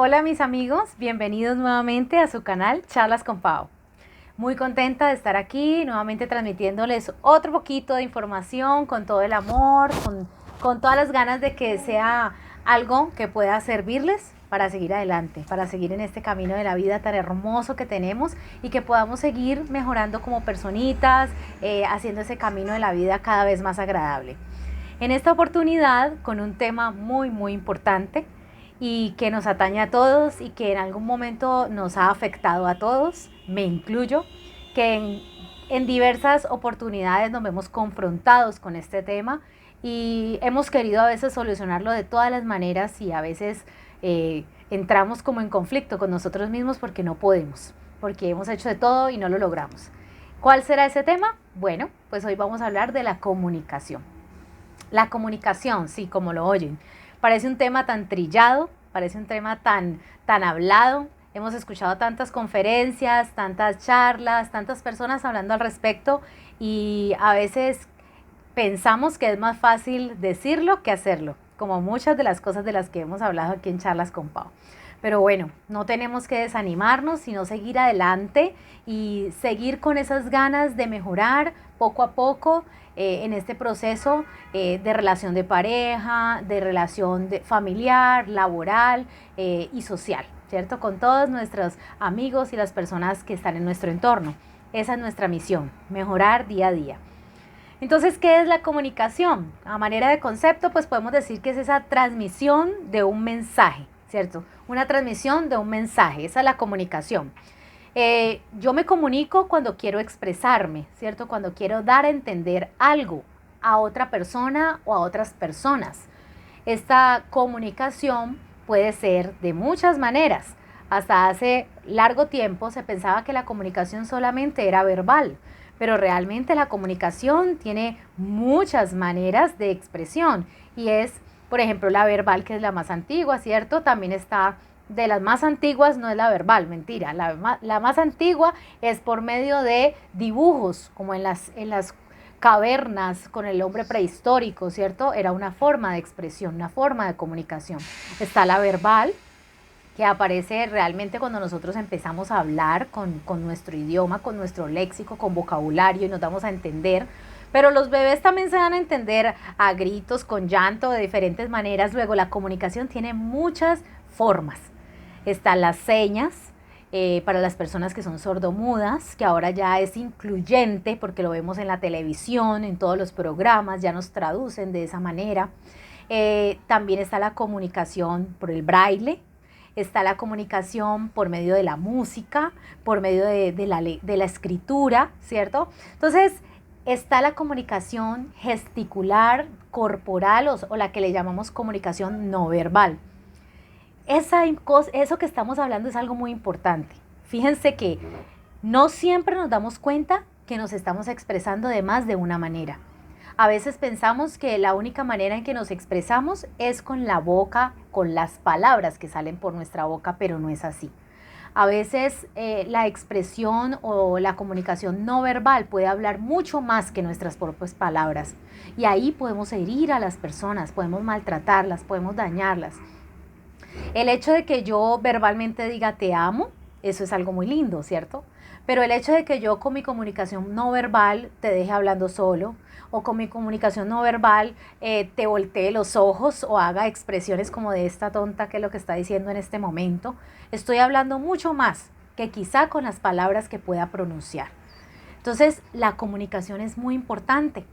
Hola mis amigos, bienvenidos nuevamente a su canal Charlas con Pau. Muy contenta de estar aquí nuevamente transmitiéndoles otro poquito de información con todo el amor, con todas las ganas de que sea algo que pueda servirles para seguir adelante, para seguir en este camino de la vida tan hermoso que tenemos y que podamos seguir mejorando como personitas, haciendo ese camino de la vida cada vez más agradable. En esta oportunidad con un tema muy importante y que nos atañe a todos y que en algún momento nos ha afectado a todos, me incluyo, que en diversas oportunidades nos vemos confrontados con este tema y hemos querido a veces solucionarlo de todas las maneras y a veces entramos como en conflicto con nosotros mismos porque no podemos, porque hemos hecho de todo y no lo logramos. ¿Cuál será ese tema? Bueno, pues hoy vamos a hablar de la comunicación. La comunicación, sí, como lo oyen, parece un tema tan trillado, parece un tema tan hablado. Hemos escuchado tantas conferencias, tantas charlas, tantas personas hablando al respecto y a veces pensamos que es más fácil decirlo que hacerlo, como muchas de las cosas de las que hemos hablado aquí en Charlas con Pau. Pero bueno, no tenemos que desanimarnos, sino seguir adelante y seguir con esas ganas de mejorar poco a poco en este proceso de relación de pareja, de relación familiar, laboral y social, ¿cierto? Con todos nuestros amigos y las personas que están en nuestro entorno. Esa es nuestra misión, mejorar día a día. Entonces, ¿qué es la comunicación? A manera de concepto, pues podemos decir que es esa transmisión de un mensaje, ¿cierto? Una transmisión de un mensaje, esa es la comunicación. Yo me comunico cuando quiero expresarme, ¿cierto? Cuando quiero dar a entender algo a otra persona o a otras personas. Esta comunicación puede ser de muchas maneras. Hasta hace largo tiempo se pensaba que la comunicación solamente era verbal, pero realmente la comunicación tiene muchas maneras de expresión y es, por ejemplo, la verbal, que es la más antigua, ¿cierto? También está de las más antiguas, no es la verbal, mentira, la más antigua es por medio de dibujos, como en las cavernas con el hombre prehistórico, ¿cierto? Era una forma de expresión, una forma de comunicación. Está la verbal, que aparece realmente cuando nosotros empezamos a hablar con nuestro idioma, con nuestro léxico, con vocabulario y nos damos a entender. Pero los bebés también se dan a entender a gritos, con llanto, de diferentes maneras. Luego la comunicación tiene muchas formas. Están las señas, para las personas que son sordomudas, que ahora ya es incluyente porque lo vemos en la televisión, en todos los programas, ya nos traducen de esa manera. También está la comunicación por el braille, está la comunicación por medio de la música, por medio de la escritura, ¿cierto? Entonces, está la comunicación gesticular, corporal o la que le llamamos comunicación no verbal. Eso que estamos hablando es algo muy importante. Fíjense que no siempre nos damos cuenta que nos estamos expresando de más de una manera. A veces pensamos que la única manera en que nos expresamos es con la boca, con las palabras que salen por nuestra boca, pero no es así. A veces la expresión o la comunicación no verbal puede hablar mucho más que nuestras propias palabras. Y ahí podemos herir a las personas, podemos maltratarlas, podemos dañarlas. El hecho de que yo verbalmente diga te amo, eso es algo muy lindo, ¿cierto? Pero el hecho de que yo con mi comunicación no verbal te deje hablando solo, o con mi comunicación no verbal te voltee los ojos o haga expresiones como de esta tonta que es lo que está diciendo en este momento, estoy hablando mucho más que quizá con las palabras que pueda pronunciar. Entonces, la comunicación es muy importante.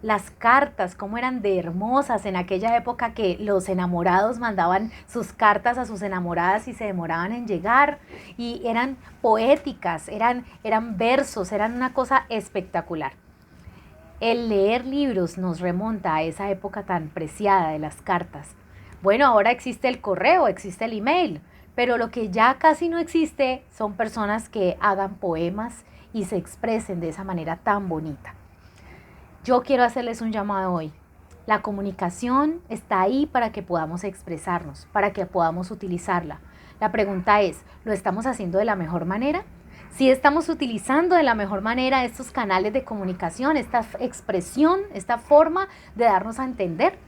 Las cartas, cómo eran de hermosas en aquella época que los enamorados mandaban sus cartas a sus enamoradas y se demoraban en llegar y eran poéticas, eran versos, eran una cosa espectacular. El leer libros nos remonta a esa época tan preciada de las cartas. Bueno, ahora existe el correo, existe el email, pero lo que ya casi no existe son personas que hagan poemas y se expresen de esa manera tan bonita. Yo quiero hacerles un llamado hoy. La comunicación está ahí para que podamos expresarnos, para que podamos utilizarla. La pregunta es, ¿lo estamos haciendo de la mejor manera? Si estamos utilizando de la mejor manera estos canales de comunicación, esta expresión, esta forma de darnos a entender.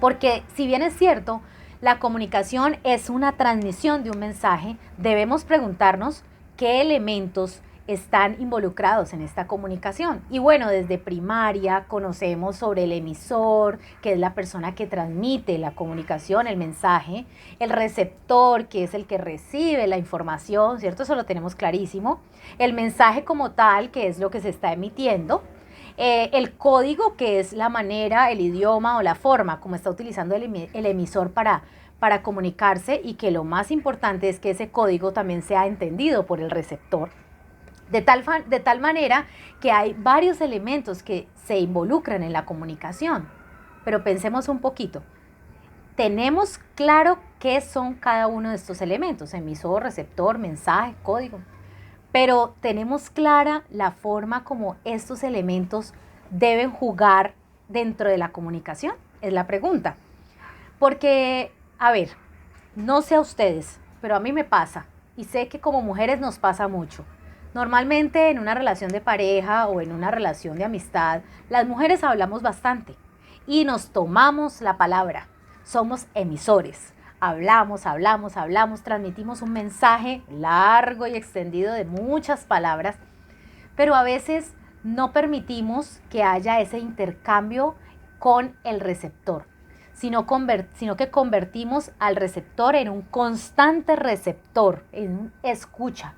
Porque si bien es cierto, la comunicación es una transmisión de un mensaje, debemos preguntarnos qué elementos están involucrados en esta comunicación. Y bueno, desde primaria conocemos sobre el emisor, que es la persona que transmite la comunicación, el mensaje, el receptor, que es el que recibe la información, ¿cierto? Eso lo tenemos clarísimo. El mensaje como tal, que es lo que se está emitiendo. El código, que es la manera, el idioma o la forma como está utilizando el emisor para comunicarse, y que lo más importante es que ese código también sea entendido por el receptor. De tal manera que hay varios elementos que se involucran en la comunicación. Pero pensemos un poquito. Tenemos claro qué son cada uno de estos elementos: emisor, receptor, mensaje, código. Pero tenemos clara la forma como estos elementos deben jugar dentro de la comunicación, es la pregunta. Porque, a ver, no sé a ustedes, pero a mí me pasa, y sé que como mujeres nos pasa mucho. Normalmente en una relación de pareja o en una relación de amistad, las mujeres hablamos bastante y nos tomamos la palabra. Somos emisores. Hablamos, transmitimos un mensaje largo y extendido de muchas palabras, pero a veces no permitimos que haya ese intercambio con el receptor, sino que convertimos al receptor en un constante receptor, en un escucha.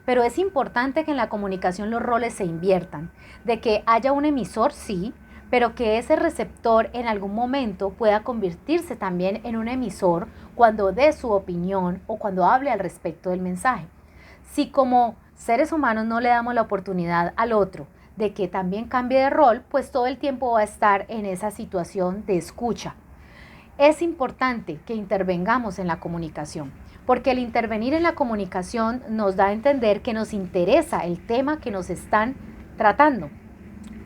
Pero es importante que en la comunicación los roles se inviertan, de que haya un emisor, sí, pero que ese receptor en algún momento pueda convertirse también en un emisor cuando dé su opinión o cuando hable al respecto del mensaje. Si como seres humanos no le damos la oportunidad al otro de que también cambie de rol, pues todo el tiempo va a estar en esa situación de escucha. Es importante que intervengamos en la comunicación, porque el intervenir en la comunicación nos da a entender que nos interesa el tema que nos están tratando.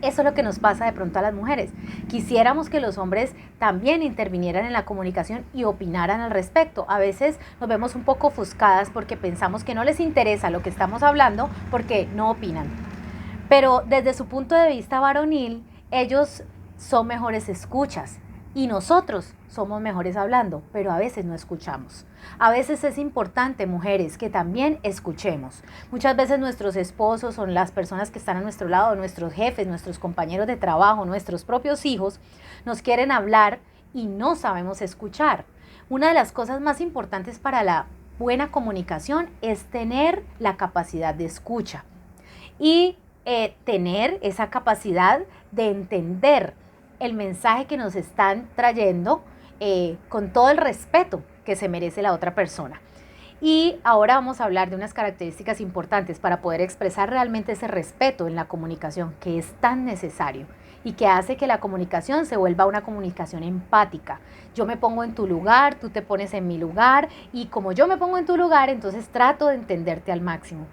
Eso es lo que nos pasa de pronto a las mujeres. Quisiéramos que los hombres también intervinieran en la comunicación y opinaran al respecto. A veces nos vemos un poco ofuscadas porque pensamos que no les interesa lo que estamos hablando porque no opinan. Pero desde su punto de vista varonil, ellos son mejores escuchas. Y nosotros somos mejores hablando, pero a veces no escuchamos. A veces es importante, mujeres, que también escuchemos. Muchas veces nuestros esposos son las personas que están a nuestro lado, nuestros jefes, nuestros compañeros de trabajo, nuestros propios hijos, nos quieren hablar y no sabemos escuchar. Una de las cosas más importantes para la buena comunicación es tener la capacidad de escucha y tener esa capacidad de entender el mensaje que nos están trayendo con todo el respeto que se merece la otra persona. Y ahora vamos a hablar de unas características importantes para poder expresar realmente ese respeto en la comunicación, que es tan necesario y que hace que la comunicación se vuelva una comunicación empática. Yo me pongo en tu lugar, tú te pones en mi lugar, y como yo me pongo en tu lugar, entonces trato de entenderte al máximo.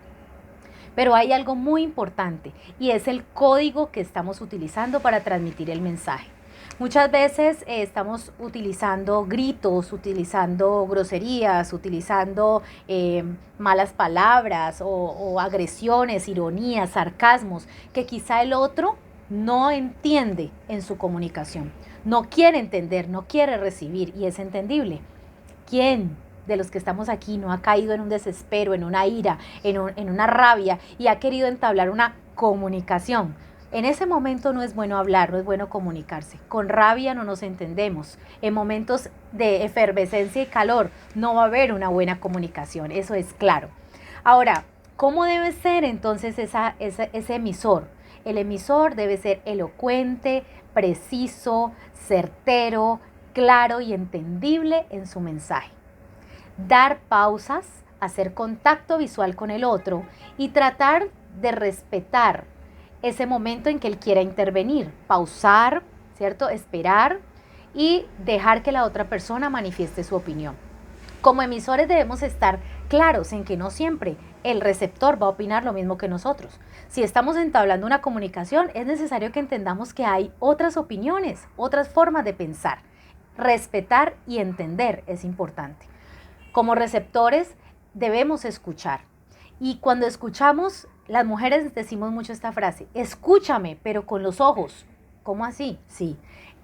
Pero hay algo muy importante, y es el código que estamos utilizando para transmitir el mensaje. Muchas veces estamos utilizando gritos, utilizando groserías, utilizando malas palabras o agresiones, ironías, sarcasmos, que quizá el otro no entiende en su comunicación. No quiere entender, no quiere recibir, y es entendible. ¿Quién de los que estamos aquí no ha caído en un desespero, en una ira, en una rabia y ha querido entablar una comunicación? En ese momento no es bueno hablar, no es bueno comunicarse. Con rabia no nos entendemos. En momentos de efervescencia y calor no va a haber una buena comunicación, eso es claro. Ahora, ¿cómo debe ser entonces ese emisor? El emisor debe ser elocuente, preciso, certero, claro y entendible en su mensaje. Dar pausas, hacer contacto visual con el otro y tratar de respetar ese momento en que él quiera intervenir. Pausar, ¿cierto? Esperar y dejar que la otra persona manifieste su opinión. Como emisores debemos estar claros en que no siempre el receptor va a opinar lo mismo que nosotros. Si estamos entablando una comunicación, es necesario que entendamos que hay otras opiniones, otras formas de pensar. Respetar y entender es importante. Como receptores debemos escuchar. Y cuando escuchamos, las mujeres decimos mucho esta frase: escúchame, pero con los ojos. ¿Cómo así? Sí.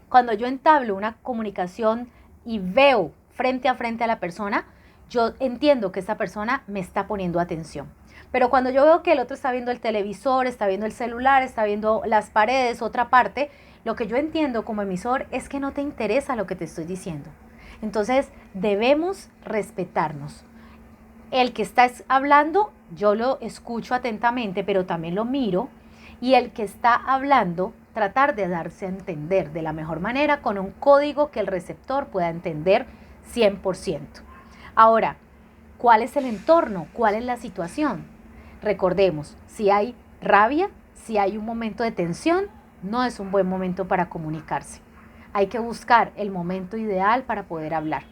Cuando yo entablo una comunicación y veo frente a frente a la persona, yo entiendo que esa persona me está poniendo atención. Pero cuando yo veo que el otro está viendo el televisor, está viendo el celular, está viendo las paredes, otra parte, lo que yo entiendo como emisor es que no te interesa lo que te estoy diciendo. Entonces debemos respetarnos. El que está hablando, yo lo escucho atentamente, pero también lo miro. Y el que está hablando, tratar de darse a entender de la mejor manera con un código que el receptor pueda entender 100%. Ahora, ¿cuál es el entorno? ¿Cuál es la situación? Recordemos, si hay rabia, si hay un momento de tensión, no es un buen momento para comunicarse. Hay que buscar el momento ideal para poder hablar.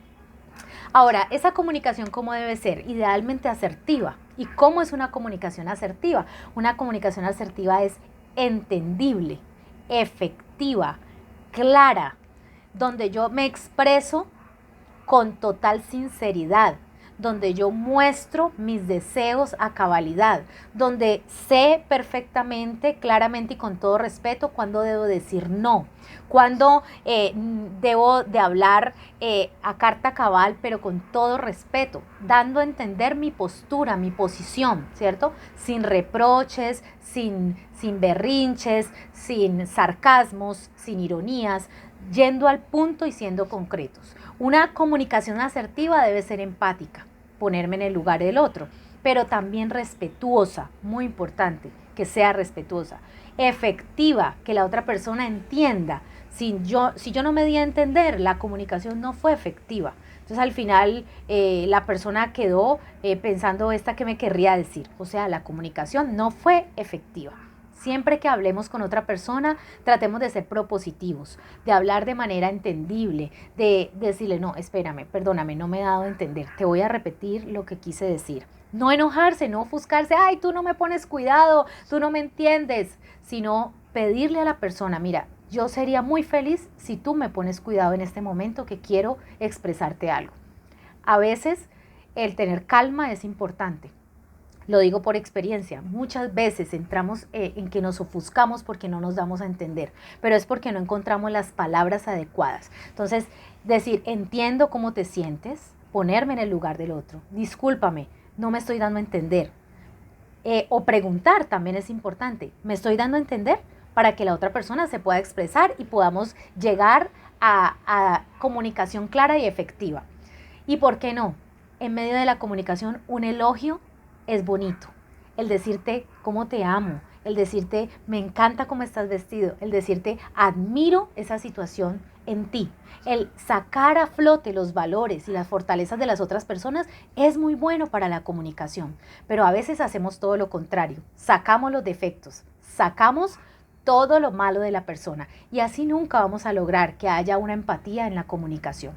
Ahora, esa comunicación, ¿cómo debe ser? Idealmente asertiva. ¿Y cómo es una comunicación asertiva? Una comunicación asertiva es entendible, efectiva, clara, donde yo me expreso con total sinceridad, donde yo muestro mis deseos a cabalidad, donde sé perfectamente, claramente y con todo respeto cuándo debo decir no, cuándo debo de hablar a carta cabal, pero con todo respeto, dando a entender mi postura, mi posición, ¿cierto? Sin reproches, sin berrinches, sin sarcasmos, sin ironías, yendo al punto y siendo concretos. Una comunicación asertiva debe ser empática, ponerme en el lugar del otro, pero también respetuosa, muy importante, que sea respetuosa, efectiva, que la otra persona entienda. Si yo no me di a entender, la comunicación no fue efectiva. Entonces al final la persona quedó pensando esta que me querría decir. O sea, la comunicación no fue efectiva. Siempre que hablemos con otra persona, tratemos de ser propositivos, de hablar de manera entendible, de decirle, no, espérame, perdóname, no me he dado a entender, te voy a repetir lo que quise decir. No enojarse, no ofuscarse, ay, tú no me pones cuidado, tú no me entiendes, sino pedirle a la persona, mira, yo sería muy feliz si tú me pones cuidado en este momento que quiero expresarte algo. A veces el tener calma es importante. Lo digo por experiencia, muchas veces entramos en que nos ofuscamos porque no nos damos a entender, pero es porque no encontramos las palabras adecuadas. Entonces, decir, entiendo cómo te sientes, ponerme en el lugar del otro, discúlpame, no me estoy dando a entender. O preguntar también es importante, ¿me estoy dando a entender? Para que la otra persona se pueda expresar y podamos llegar a comunicación clara y efectiva. ¿Y por qué no? En medio de la comunicación, un elogio es bonito, el decirte cómo te amo, el decirte me encanta cómo estás vestido, el decirte admiro esa situación en ti, el sacar a flote los valores y las fortalezas de las otras personas es muy bueno para la comunicación, pero a veces hacemos todo lo contrario, sacamos los defectos, sacamos todo lo malo de la persona y así nunca vamos a lograr que haya una empatía en la comunicación.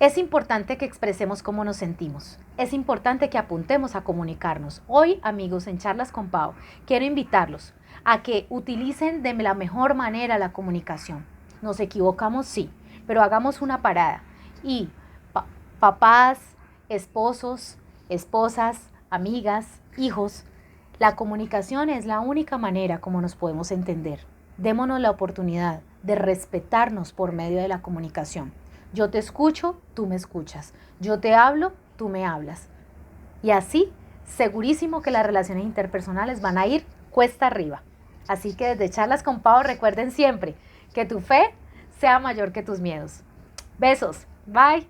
Es importante que expresemos cómo nos sentimos. Es importante que apuntemos a comunicarnos. Hoy, amigos, en Charlas con Pau, quiero invitarlos a que utilicen de la mejor manera la comunicación. Nos equivocamos, sí, pero hagamos una parada. Y papás, esposos, esposas, amigas, hijos, la comunicación es la única manera como nos podemos entender. Démonos la oportunidad de respetarnos por medio de la comunicación. Yo te escucho, tú me escuchas. Yo te hablo, tú me hablas. Y así, segurísimo que las relaciones interpersonales van a ir cuesta arriba. Así que desde Charlas con Pau recuerden siempre que tu fe sea mayor que tus miedos. Besos. Bye.